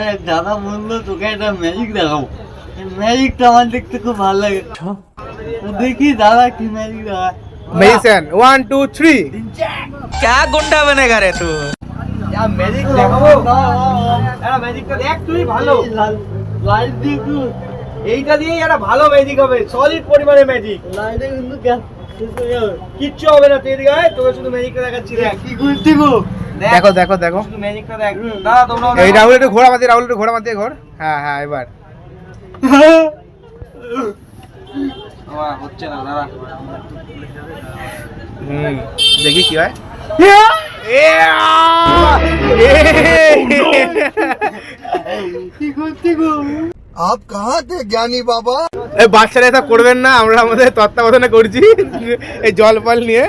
মানে দাদা বললো তোকে একটা ম্যাজিক দেখাবো, ম্যাজিকটা আমার দেখতে খুব ভালো লাগে। দেখি দাদা কি ম্যাজিক দেখায়। মেডিসিন 1 2 3 क्या गुंडा बनेगा रे तू? ম্যাজিক দেখাবো। একটা ম্যাজিকটা দেখ তুই ভালো। লাইট দিয়ে একটু এইটা দিয়েই একটা ভালো ম্যাজিক হবে, সলিড পরিমাণে ম্যাজিক। লাইটে কিন্তু গ্যাস শেষ হয়ে যাবে। কিচ্ছু হবে না, তুই এদিকে আয়, তোকে শুধু ম্যাজিকটা দেখাচ্ছি। দেখ কি করছি গো? দেখো দেখো দেখো, শুধু ম্যাজিকটা দেখ। দাদা তোমরা এই রাহুল একটু ঘোড়া মারতে, রাহুল একটু ঘোড়া মারতে ঘোর। হ্যাঁ হ্যাঁ এবার হচ্ছে না দাদা। দেখি কি হয়। কি করছি গো? आप कहाँ थे ज्ञानी बाबा? এই বাচ্চারা এটা করবেন না, আমরা আমাদের তত্ত্বাবধানে করছি এই জল ফল নিয়ে।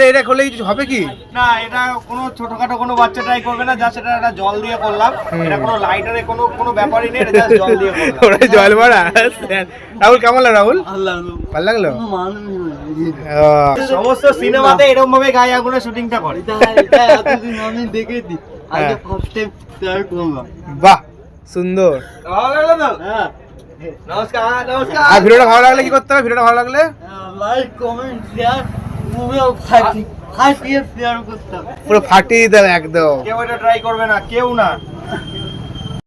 এটা করলে কিছু হবে কি না? এটা কোনো ছোটখাটো কোনো বাচ্চা ট্রাই করবে না, যা সেটা একটা জল দিয়ে করলাম। এটা কোনো লাইটারে কোনো ব্যাপারই নেই, এটা জাস্ট জল দিয়ে করলাম। ওরা জল ভরা। রাহুল কেমন লাগলো? রাহুল ভালো লাগলো? সমস্ত সিনেমাতে এরকম ভাবে গায়ে আগুনে শুটিংটা করে। এটা এতদিন আমি দেখেছি, আজকে ফার্স্ট টাইম ট্রাই করলাম। বাহ সুন্দর, ভালো লাগলো তো? হ্যাঁ, নমস্কার নমস্কার। আর ভিডিওটা ভালো লাগলে কি করতে হবে? ভিডিওটা ভালো লাগলে লাইক কমেন্ট শেয়ার পুরো ফাটিয়ে শেয়ার করতে হবে, পুরো ফাটিয়ে দেবে একদম। কেউ এটা ট্রাই করবে না, কেউ না।